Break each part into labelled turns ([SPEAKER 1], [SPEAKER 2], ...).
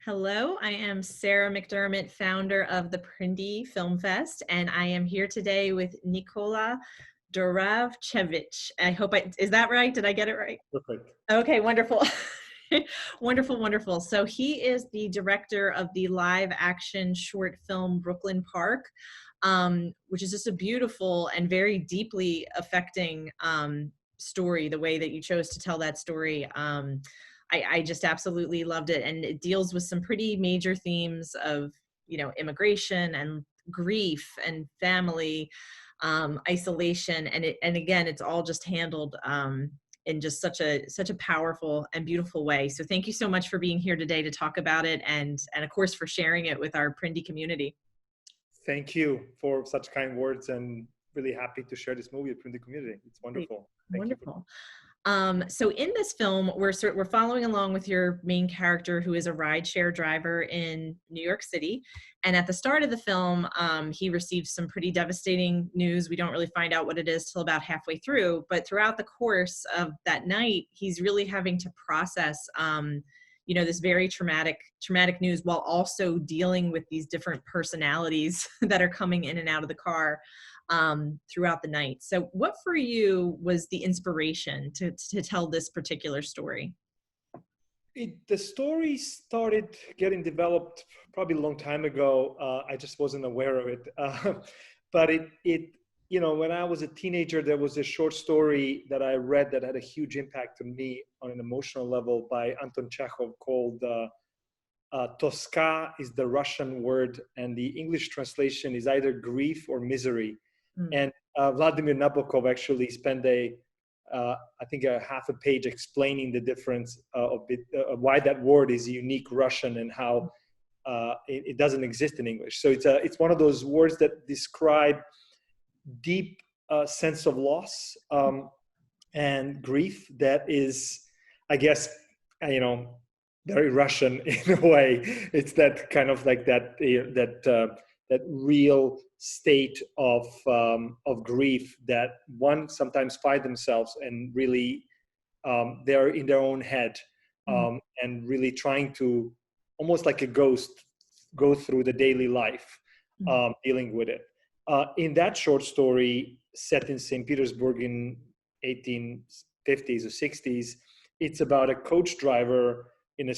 [SPEAKER 1] Hello, I am Sarah McDermott, founder of the PRINDIE Film Fest, and I am here today with Nikola Duravcevic. Is that right? Did I get it right?
[SPEAKER 2] Perfect.
[SPEAKER 1] Okay, wonderful. Wonderful, wonderful. So he is the director of the live action short film Brooklyn Park, which is just a beautiful and very deeply affecting story, the way that you chose to tell that story. I just absolutely loved it. And it deals with some pretty major themes of, immigration and grief and family, isolation. And again, it's all just handled in just such a powerful and beautiful way. So thank you so much for being here today to talk about it, and of course for sharing it with our PRINDIE community.
[SPEAKER 2] Thank you for such kind words, and really happy to share this movie with the community. It's
[SPEAKER 1] Great.
[SPEAKER 2] wonderful. Thank you.
[SPEAKER 1] Wonderful. So in this film, we're following along with your main character, who is a rideshare driver in New York City. And at the start of the film, he receives some pretty devastating news. We don't really find out what it is till about halfway through. But throughout the course of that night, he's really having to process, this very traumatic news, while also dealing with these different personalities that are coming in and out of the car throughout the night. So what for you was the inspiration to tell this particular story?
[SPEAKER 2] The story started getting developed probably a long time ago. I just wasn't aware of it. But when I was a teenager, there was a short story that I read that had a huge impact on me on an emotional level by Anton Chekhov called Toska is the Russian word, and the English translation is either grief or misery. And Vladimir Nabokov actually spent I think a half a page explaining the difference of why that word is a unique Russian and how it doesn't exist in English. So it's one of those words that describe deep sense of loss and grief that is, I guess, very Russian in a way. It's that kind of like that real state of grief that one sometimes find themselves, and really they're in their own head and really trying to, almost like a ghost, go through the daily life dealing with it. In that short story set in St. Petersburg in 1850s or 60s, it's about a coach driver on a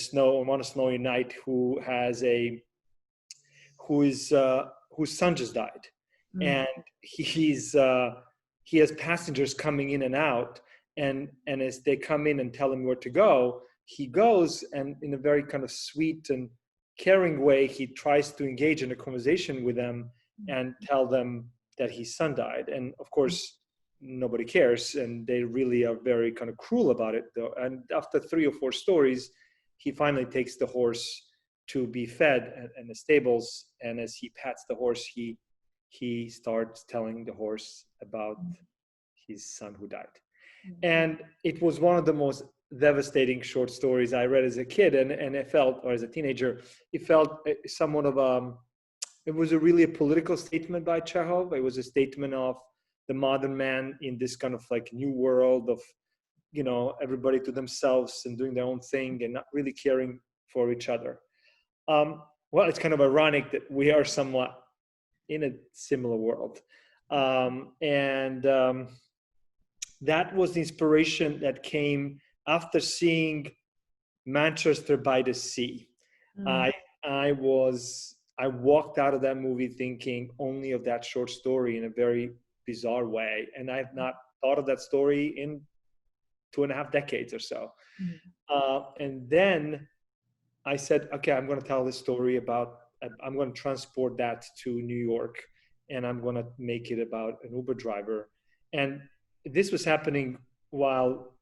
[SPEAKER 2] snowy night whose son just died, and he has passengers coming in and out, and as they come in and tell him where to go, he goes, and in a very kind of sweet and caring way, he tries to engage in a conversation with them and tell them that his son died. And of course, nobody cares, and they really are very kind of cruel about it, though. And after 3 or 4 stories, he finally takes the horse to be fed in the stables, and as he pats the horse, he starts telling the horse about his son who died. And it was one of the most devastating short stories I read as a kid, and it felt, or as a teenager, it felt somewhat of it was really a political statement by Chekhov. It was a statement of the modern man in this kind of like new world of, everybody to themselves and doing their own thing and not really caring for each other. Well, it's kind of ironic that we are somewhat in a similar world. That was the inspiration that came after seeing Manchester by the Sea. I walked out of that movie thinking only of that short story in a very bizarre way. And I've not thought of that story in 2.5 decades or so. And then I said, okay, I'm going to tell this story I'm going to transport that to New York, and I'm going to make it about an Uber driver. And this was happening while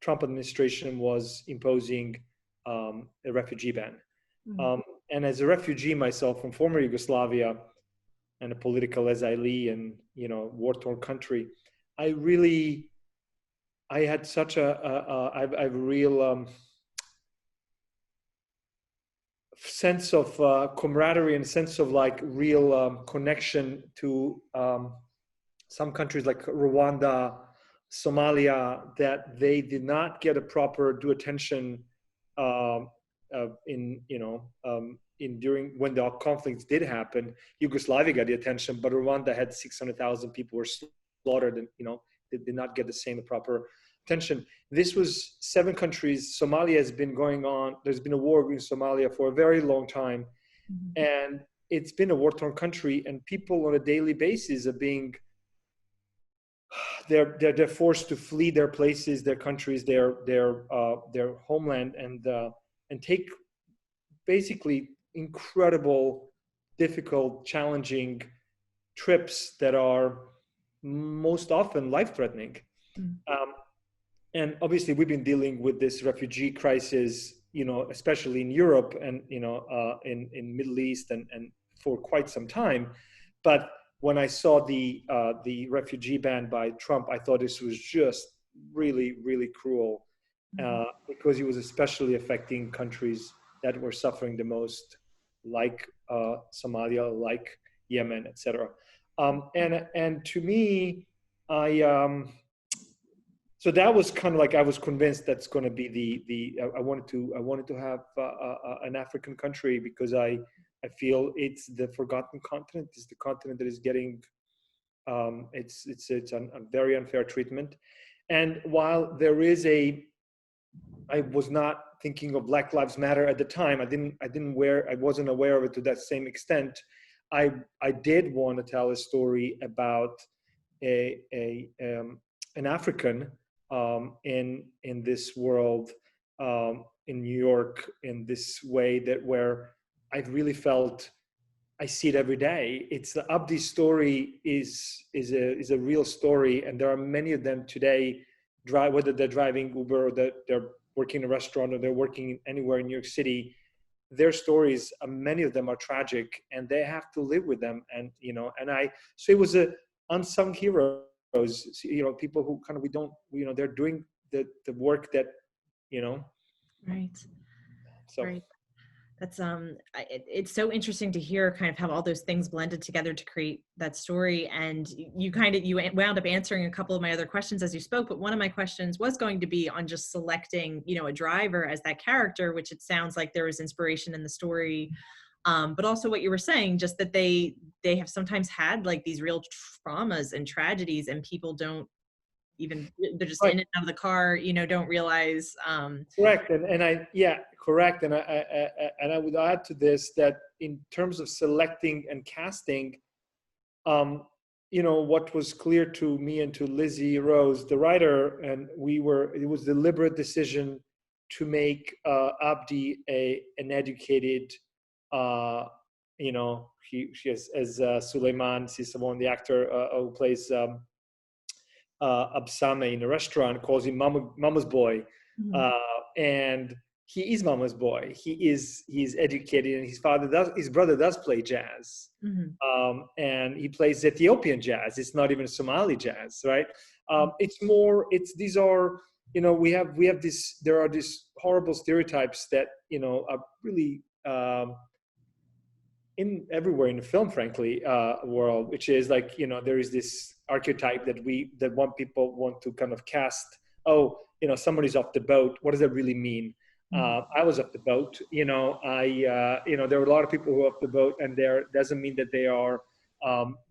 [SPEAKER 2] Trump administration was imposing a refugee ban. And as a refugee myself from former Yugoslavia and a political exile in, war-torn country, I had such a real sense of camaraderie and sense of like real connection to some countries like Rwanda, Somalia, that they did not get a proper due attention in during when the conflicts did happen, Yugoslavia got the attention, but Rwanda had 600,000 people were slaughtered, and they did not get the same proper attention. This was 7 countries. Somalia has been going on. There's been a war in Somalia for a very long time, and it's been a war-torn country, and people on a daily basis are being they're forced to flee their places, their countries, their homeland, and take basically incredible, difficult, challenging trips that are most often life-threatening. And obviously, we've been dealing with this refugee crisis, especially in Europe and in Middle East and for quite some time. But when I saw the refugee ban by Trump, I thought this was just really, really cruel, because it was especially affecting countries that were suffering the most, like Somalia, like Yemen, etc. And to me, so that was kind of like, I was convinced that's going to be I wanted to have an African country, because I feel it's the forgotten continent. It's the continent that is getting it's a very unfair treatment. And while there is I was not thinking of Black Lives Matter at the time. I wasn't aware of it to that same extent. I did want to tell a story about an African in this world, in New York, in this way where I really felt I see it every day. It's the Abdi story is a real story, and there are many of them today. Whether they're driving Uber or they're working in a restaurant or they're working anywhere in New York City, their stories, many of them are tragic, and they have to live with them. And so it was a unsung heroes. People who kind of they're doing the work that.
[SPEAKER 1] Right.
[SPEAKER 2] So.
[SPEAKER 1] Right. That's it's so interesting to hear kind of how all those things blended together to create that story. And you wound up answering a couple of my other questions as you spoke, but one of my questions was going to be on just selecting, a driver as that character, which it sounds like there was inspiration in the story. But also what you were saying, just that they have sometimes had like these real traumas and tragedies, and people don't even, they're just in and out of the car, don't realize.
[SPEAKER 2] Correct. Correct. And I would add to this that in terms of selecting and casting, what was clear to me and to Lizzie Rose, the writer, and it was a deliberate decision to make Abdi an educated, she as Suleiman Sissamon, the actor who plays Absame in a restaurant, calls him Mama's boy. And he is Mama's boy. He is educated, and his brother does play jazz. And he plays Ethiopian jazz. It's not even Somali jazz, right? These are, there are these horrible stereotypes that, are really everywhere in the film, frankly, world, which is like, there is this archetype that people want to kind of cast. Somebody's off the boat. What does that really mean? I was off the boat. There were a lot of people who are off the boat, and there doesn't mean that they are.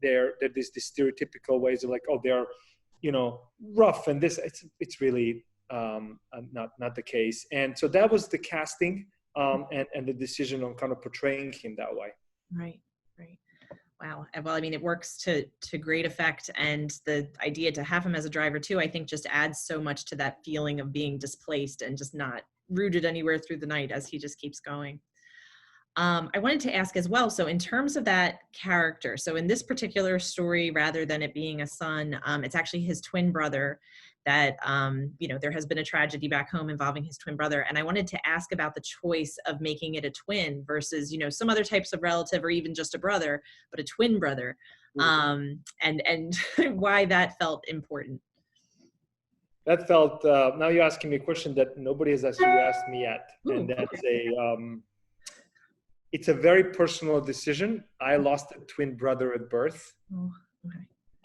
[SPEAKER 2] There's this stereotypical ways of like, they're, rough, and this. It's really not the case. And so that was the casting, and the decision on kind of portraying him that way.
[SPEAKER 1] Right. Wow. Well, I mean, it works to great effect, and the idea to have him as a driver too, I think, just adds so much to that feeling of being displaced and just not rooted anywhere through the night as he just keeps going. I wanted to ask as well, so in terms of that character, so in this particular story, rather than it being a son, it's actually his twin brother that, there has been a tragedy back home involving his twin brother. And I wanted to ask about the choice of making it a twin versus, some other types of relative or even just a brother, but a twin brother, and why that felt important.
[SPEAKER 2] That felt, now you're asking me a question that nobody has actually asked me yet. And that's it's a very personal decision. I lost a twin brother at birth.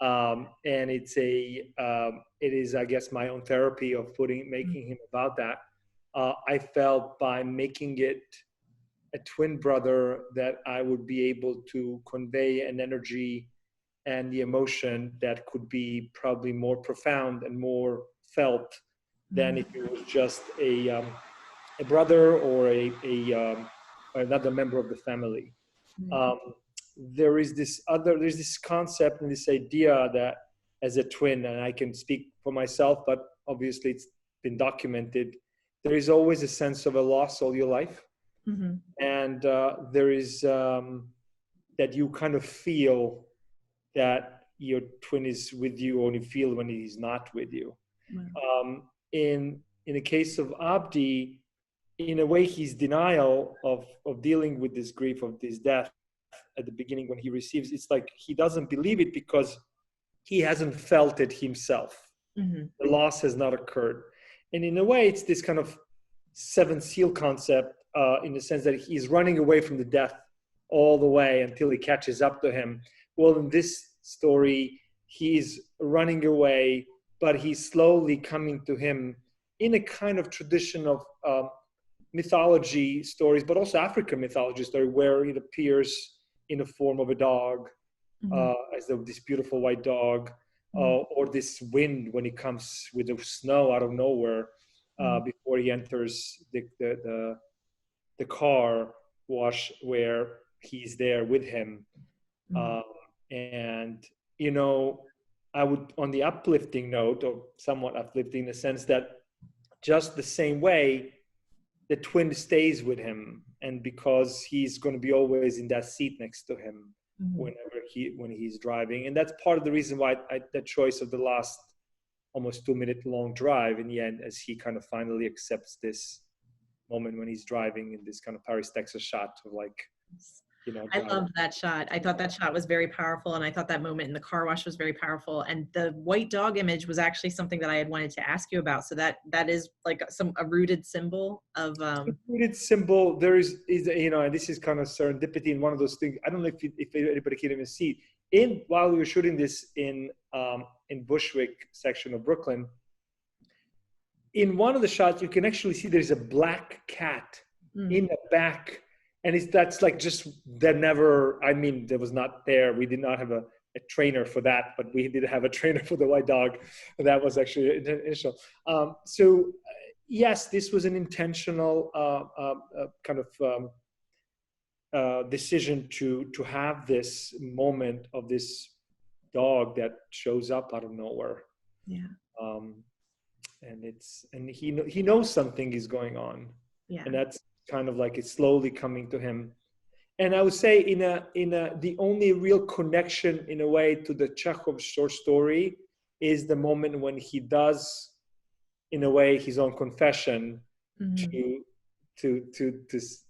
[SPEAKER 2] And it is, I guess, my own therapy of making him about that. I felt by making it a twin brother that I would be able to convey an energy and the emotion that could be probably more profound and more felt than if it was just a brother or another member of the family. Um, there's this concept and this idea that as a twin, and I can speak for myself, but obviously it's been documented, there is always a sense of a loss all your life.
[SPEAKER 1] Mm-hmm.
[SPEAKER 2] And there is that you kind of feel that your twin is with you, or you feel when he's not with you.
[SPEAKER 1] Wow.
[SPEAKER 2] In the case of Abdi, in a way, he's denial of dealing with this grief of this death at the beginning when he receives. It's like he doesn't believe it because he hasn't felt it himself.
[SPEAKER 1] Mm-hmm.
[SPEAKER 2] The loss has not occurred. And in a way, it's this kind of seven seal concept in the sense that he's running away from the death all the way until he catches up to him. Well, in this story, he's running away, but he's slowly coming to him in a kind of tradition of mythology stories, but also African mythology story, where it appears in the form of a dog, as this beautiful white dog, or this wind when it comes with the snow out of nowhere before he enters the car wash where he's there with him. And, you know, I would, on the uplifting note, or somewhat uplifting in the sense that just the same way, the twin stays with him, and because he's going to be always in that seat next to him when he's driving. And that's part of the reason why the choice of the last almost 2-minute long drive in the end, as he kind of finally accepts this moment when he's driving in this kind of Paris, Texas shot of like, you know,
[SPEAKER 1] I loved that shot. I thought that shot was very powerful, and I thought that moment in the car wash was very powerful. And the white dog image was actually something that I had wanted to ask you about. So that is like a rooted symbol of
[SPEAKER 2] rooted symbol. There is you know, and this is kind of serendipity in one of those things. I don't know if anybody can even see. While we were shooting this in Bushwick section of Brooklyn, in one of the shots you can actually see there's a black cat in the back. And that's like just that never, I mean, there was not there. We did not have a trainer for that, but we did have a trainer for the white dog. That was actually initial. So yes, this was an intentional kind of decision to have this moment of this dog that shows up out of nowhere.
[SPEAKER 1] Yeah.
[SPEAKER 2] And he knows something is going on.
[SPEAKER 1] Yeah.
[SPEAKER 2] And that's kind of like it's slowly coming to him. And I would say the only real connection in a way to the Chekhov short story is the moment when he does, in a way, his own confession to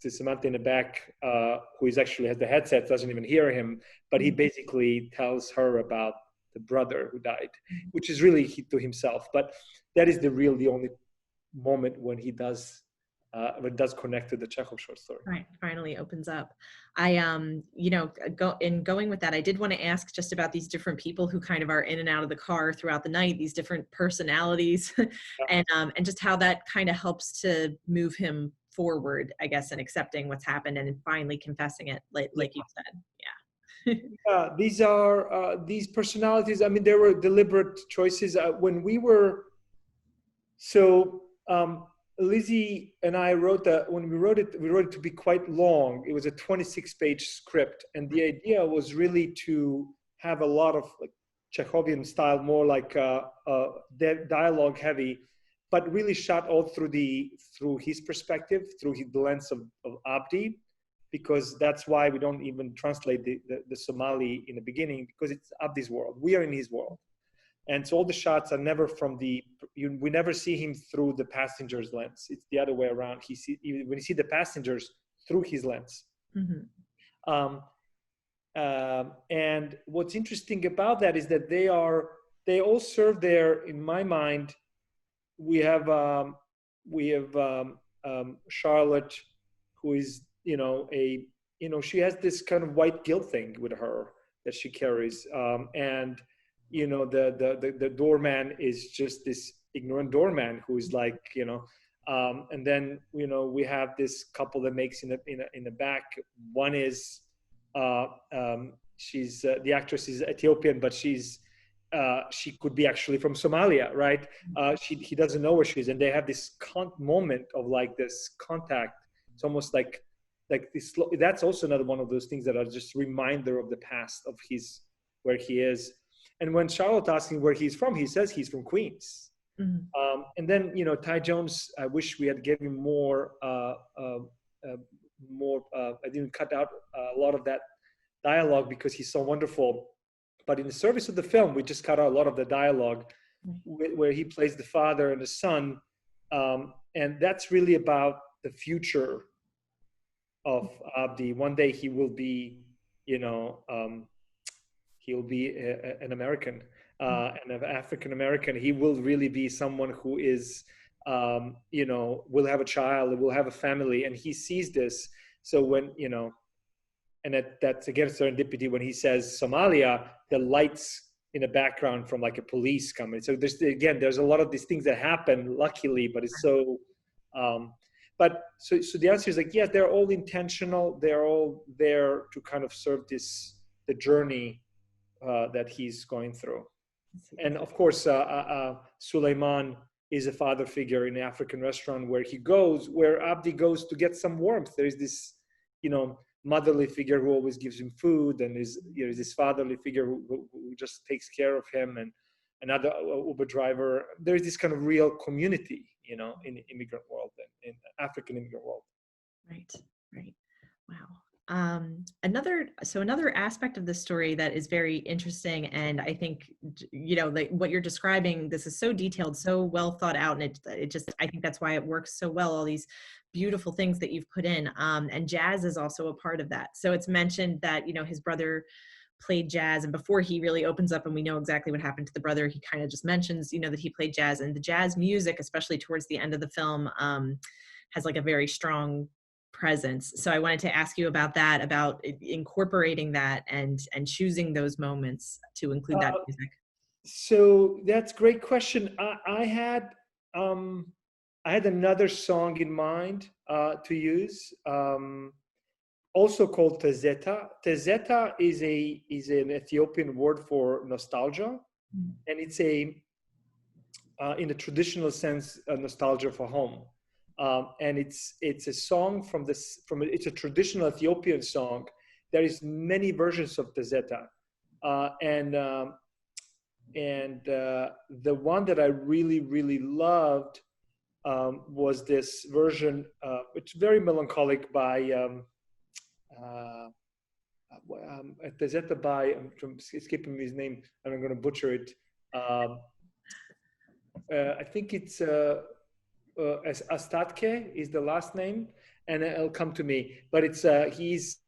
[SPEAKER 2] Samantha in the back, who is actually has the headset, doesn't even hear him, but he basically tells her about the brother who died, which is really to himself. But that is the only moment when he does connect to the Chekhov short story.
[SPEAKER 1] Right, finally opens up. I you know, going with that, I did want to ask just about these different people who kind of are in and out of the car throughout the night, these different personalities, and just how that kind of helps to move him forward, I guess, and accepting what's happened and finally confessing it, like you said. Yeah.
[SPEAKER 2] These are these personalities. I mean, there were deliberate choices when we were. So Lizzie and I wrote that. When we wrote it to be quite long. It was a 26-page script, and the idea was really to have a lot of like Chekhovian style, more like dialogue heavy, but really shot all through his perspective, through the lens of Abdi, because that's why we don't even translate the Somali in the beginning, because it's Abdi's world. We are in his world. And so all the shots are never we never see him through the passenger's lens. It's the other way around. When you see the passengers through his lens. And what's interesting about that is that they all serve there, in my mind. We have Charlotte, who is, she has this kind of white guilt thing with her that she carries. And the doorman is just this ignorant doorman who is like, And then we have this couple that makes in the back. One is she's the actress is Ethiopian, but she could be actually from Somalia, right? He doesn't know where she is, and they have this moment of like this contact. It's almost like this. That's also another one of those things that are just reminder of the past of where he is. And when Charlotte asks him where he's from, he says he's from Queens. And then Ty Jones, I wish we had given more. I didn't cut out a lot of that dialogue because he's so wonderful. But in the service of the film, we just cut out a lot of the dialogue where he plays the father and the son. And that's really about the future of Abdi. One day he will be, he'll be an American, an African American. He will really be someone who is, will have a child, will have a family. And he sees this. So when, and that's again serendipity when he says Somalia, the lights in the background from like a police coming. So there's a lot of these things that happen luckily, but it's so, so the answer is like, yes, they're all intentional. They're all there to kind of serve the journey that he's going through. And of course, Suleiman is a father figure in the African restaurant where Abdi goes to get some warmth. There is this, motherly figure who always gives him food, and is this fatherly figure who just takes care of him, and another Uber driver. There's this kind of real community, in the immigrant world, in African immigrant world.
[SPEAKER 1] Right. Wow. Another aspect of the story that is very interesting, and I think like what you're describing, this is so detailed, so well thought out, and it just, I think that's why it works so well, all these beautiful things that you've put in, and jazz is also a part of that. So it's mentioned that his brother played jazz, and before he really opens up and we know exactly what happened to the brother, he kind of just mentions that he played jazz, and the jazz music, especially towards the end of the film, has like a very strong presence. So I wanted to ask you about that, about incorporating that and choosing those moments to include that music.
[SPEAKER 2] So that's a great question. I had another song in mind to use, also called Tezeta. Tezeta is an Ethiopian word for nostalgia, and it's in the traditional sense, a nostalgia for home. And it's a song it's a traditional Ethiopian song. There is many versions of Tezeta, and the one that I really, really loved was this version, which is very melancholic, by Tezeta by, I'm skipping his name and I'm going to butcher it. I think it's Astatke is the last name, and it'll come to me. But it's he's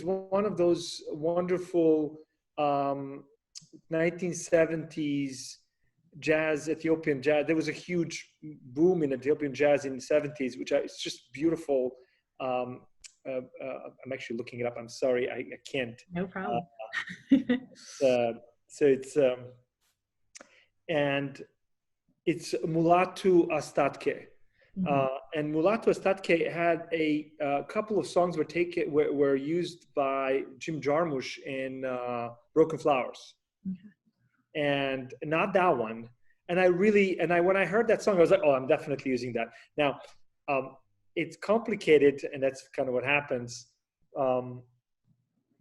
[SPEAKER 2] one of those wonderful 1970s jazz, Ethiopian jazz. There was a huge boom in Ethiopian jazz in the 70s, it's just beautiful. I'm actually looking it up. I'm sorry, I can't.
[SPEAKER 1] No problem.
[SPEAKER 2] So it's and it's Mulatu Astatke. And Mulatu Astatke had a couple of songs were used by Jim Jarmusch in Broken Flowers, and not that one. And when I heard that song, I was like, oh, I'm definitely using that. Now, it's complicated, and that's kind of what happens,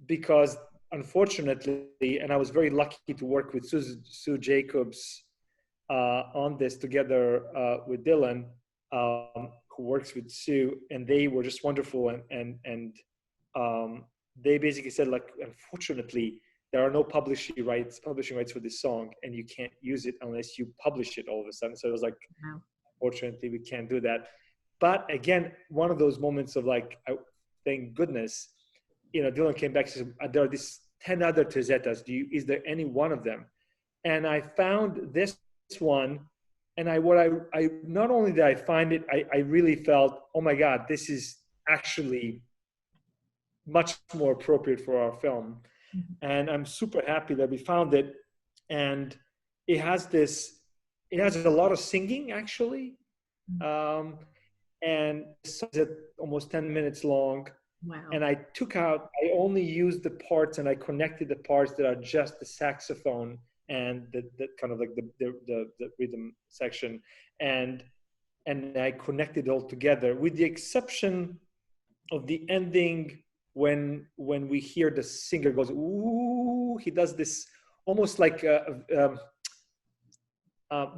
[SPEAKER 2] because unfortunately, and I was very lucky to work with Sue Jacobs on this together with Dylan, who works with Sue, and they were just wonderful. And they basically said, like, unfortunately, there are no publishing rights for this song, and you can't use it unless you publish it all of a sudden. So it was like, wow. Unfortunately, we can't do that. But again, one of those moments of like, thank goodness, Dylan came back and said, there are these 10 other Tezetas. Is there any one of them? And I found this one, and I not only did I find it, I really felt, oh my God, this is actually much more appropriate for our film. And I'm super happy that we found it. And it has a lot of singing, actually. and it's almost 10 minutes long.
[SPEAKER 1] Wow.
[SPEAKER 2] And I only used the parts, and I connected the parts that are just the saxophone and the kind of like the rhythm section. And I connected all together, with the exception of the ending, when we hear the singer goes, ooh, he does this almost like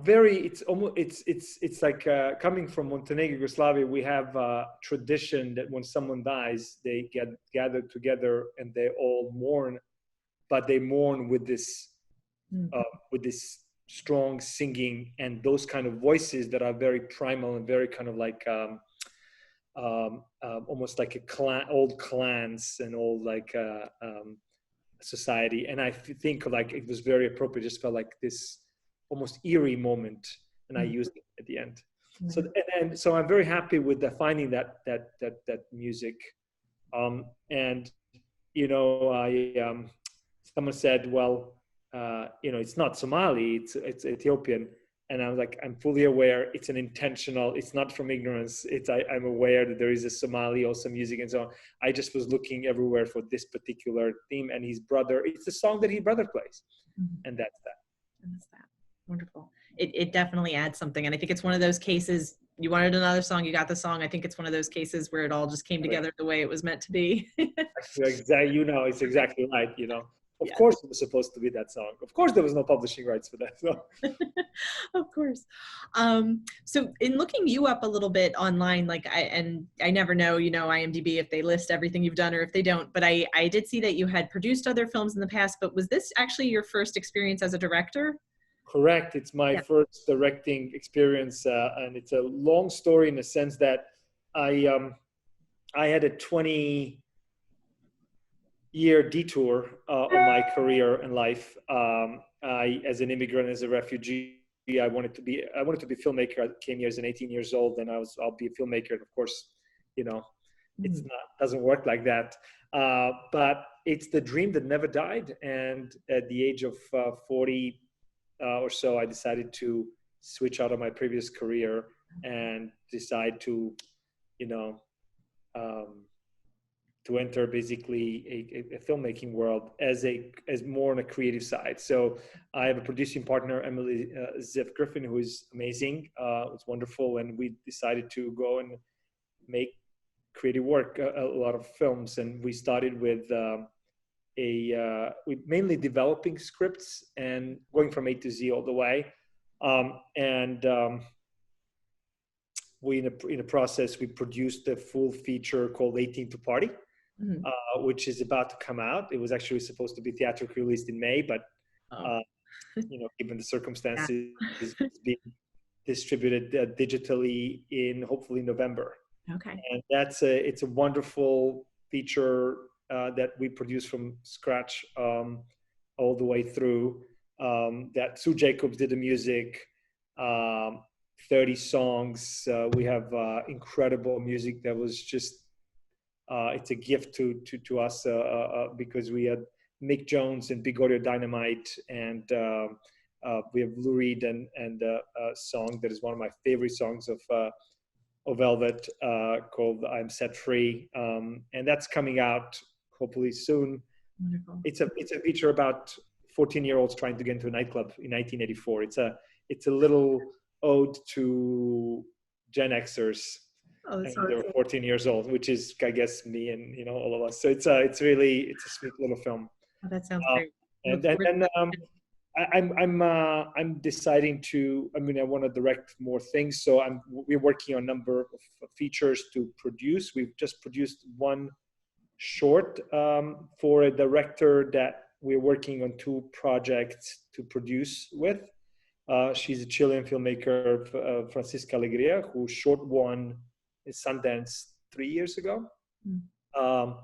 [SPEAKER 2] very, it's almost, it's like coming from Montenegro, Yugoslavia. We have a tradition that when someone dies, they get gathered together and they all mourn, but they mourn
[SPEAKER 1] Mm.
[SPEAKER 2] with this strong singing and those kind of voices that are very primal and very kind of like almost like a clan, old clans and old like society. And I think like it was very appropriate. Just felt like this almost eerie moment, and I
[SPEAKER 1] Mm.
[SPEAKER 2] used it at the end. So
[SPEAKER 1] Wonderful.
[SPEAKER 2] and so I'm very happy with finding that music. And I someone said, well, it's not Somali, it's Ethiopian. And I was like, I'm fully aware it's an intentional, it's not from ignorance. I'm aware that there is a Somali also music and so on. I just was looking everywhere for this particular theme, and his brother, it's the song that his brother plays.
[SPEAKER 1] Mhm.
[SPEAKER 2] And that's that.
[SPEAKER 1] And that's that. Wonderful. It definitely adds something. And I think it's one of those cases, you wanted another song, you got the song. I think it's one of those cases where it all just came
[SPEAKER 2] Right.
[SPEAKER 1] together the way it was meant to be.
[SPEAKER 2] Exactly, it's exactly right. Of
[SPEAKER 1] Yeah.
[SPEAKER 2] course it was supposed to be that song. Of course there was no publishing rights for that. So
[SPEAKER 1] Of course. So in looking you up a little bit online, like I never know, IMDb, if they list everything you've done or if they don't, but I did see that you had produced other films in the past, but was this actually your first experience as a director?
[SPEAKER 2] correct. It's my
[SPEAKER 1] Yeah.
[SPEAKER 2] first directing experience, and it's a long story in the sense that I I had a 20-year detour of my career and life. As an immigrant, as a refugee, I wanted to be a filmmaker. I came here as an 18 years old, and I'll be a filmmaker. And of course, you know, it's
[SPEAKER 1] Mhm.
[SPEAKER 2] not doesn't work like that. But it's the dream that never died. And at the age of 40 or so, I decided to switch out of my previous career and decide to, you know, um, to enter basically a filmmaking world as more on a creative side. So I have a producing partner, Emily Ziff Griffin, who is amazing. It's wonderful, and we decided to go and make creative work, a lot of films, and we started with we mainly developing scripts and going from A to Z all the way. And we in a process we produced a full feature called 18 to Party,
[SPEAKER 1] Mhm.
[SPEAKER 2] which is about to come out. It was actually supposed to be theatrically released in May, but
[SPEAKER 1] Oh,
[SPEAKER 2] uh, given the
[SPEAKER 1] yeah.
[SPEAKER 2] circumstances, it's being distributed digitally in hopefully November.
[SPEAKER 1] Okay.
[SPEAKER 2] And it's a wonderful feature that we produce from scratch, all the way through. That Sue Jacobs did the music. Um, 30 songs. We have incredible music that was just it's a gift to us because we had Mick Jones and Big Audio Dynamite, and we have Lou Reed and a song that is one of my favorite songs of Velvet, called "I'm Set Free," and that's coming out hopefully soon.
[SPEAKER 1] Wonderful.
[SPEAKER 2] It's a feature about 14-year-olds trying to get into a nightclub in 1984. It's a little ode to Gen Xers,
[SPEAKER 1] Oh, that's
[SPEAKER 2] and
[SPEAKER 1] so
[SPEAKER 2] they were
[SPEAKER 1] exciting.
[SPEAKER 2] 14 years old, which is, I guess, me and all of us. So it's a sweet little film.
[SPEAKER 1] Oh, that sounds
[SPEAKER 2] Uh,
[SPEAKER 1] great.
[SPEAKER 2] and
[SPEAKER 1] Look
[SPEAKER 2] then
[SPEAKER 1] forward
[SPEAKER 2] I'm deciding to. I mean, I want to direct more things, so we're working on a number of features to produce. We've just produced one short for a director that we're working on two projects to produce with. She's a Chilean filmmaker, Francisca Alegria, who short won Sundance 3 years ago.
[SPEAKER 1] Mm.
[SPEAKER 2] Um,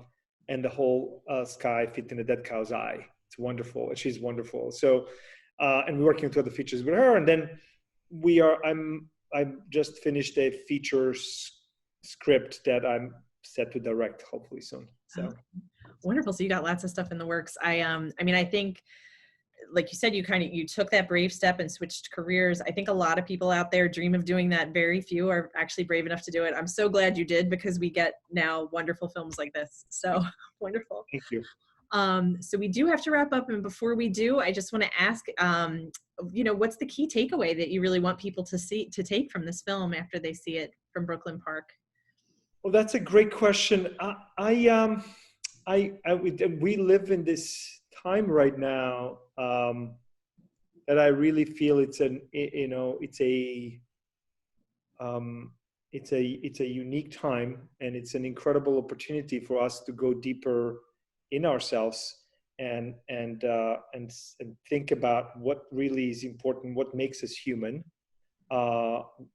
[SPEAKER 2] and the whole sky fit in a dead cow's eye. It's wonderful. She's wonderful. So, and we're working on two other features with her. And then I'm just finished a script that I'm set to direct hopefully soon.
[SPEAKER 1] Okay.
[SPEAKER 2] So
[SPEAKER 1] Wonderful. So you got lots of stuff in the works. I mean, I think like you said, you took that brave step and switched careers. I think a lot of people out there dream of doing that. Very few are actually brave enough to do it. I'm so glad you did, because we get now wonderful films like this. So wonderful.
[SPEAKER 2] Thank you.
[SPEAKER 1] So we do have to wrap up, and before we do, I just want to ask, what's the key takeaway that you really want people to take from this film after they see it from Brooklyn Park?
[SPEAKER 2] Well, that's a great question. We live in this time right now, that I really feel it's a unique time, and it's an incredible opportunity for us to go deeper in ourselves, and think about what really is important, what makes us human,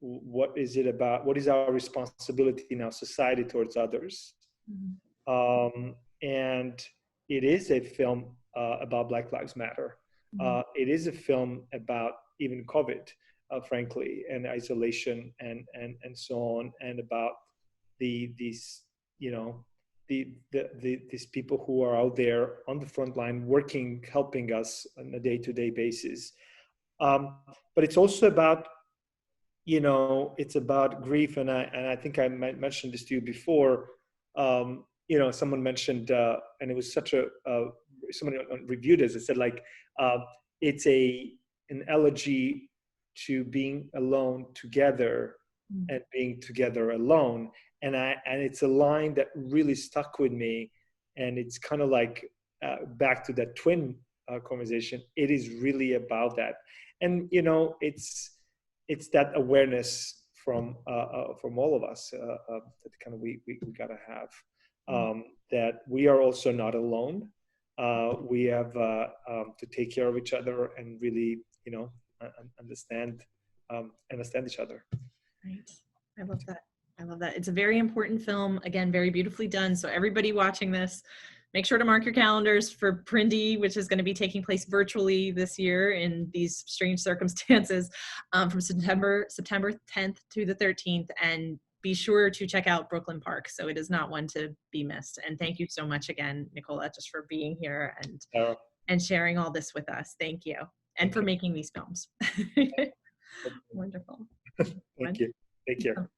[SPEAKER 2] what is it about, what is our responsibility in our society towards others. And it is a film about Black Lives Matter. It is a film about even COVID, frankly, and isolation, and so on, and about these people who are out there on the front line working, helping us on a day-to-day basis. But it's also about, it's about grief, and I think I might mention this to you before. Someone mentioned, and it was such someone reviewed it. It said, like, it's an elegy to being alone together and being together alone. And it's a line that really stuck with me. And it's kind of like back to that twin conversation. It is really about that. And, it's that awareness from all of us that kind of we gotta have, that we are also not alone. We have to take care of each other and really, understand each other.
[SPEAKER 1] Right. I love that. I love that. It's a very important film. Again, very beautifully done. So everybody watching this, make sure to mark your calendars for PRINDIE, which is going to be taking place virtually this year in these strange circumstances, from September 10th to the 13th. And be sure to check out Brooklyn Park. So it is not one to be missed. And thank you so much again, Nikola, just for being here and sharing all this with us. Thank you. And for making these films. Wonderful.
[SPEAKER 2] Thank you. Take care.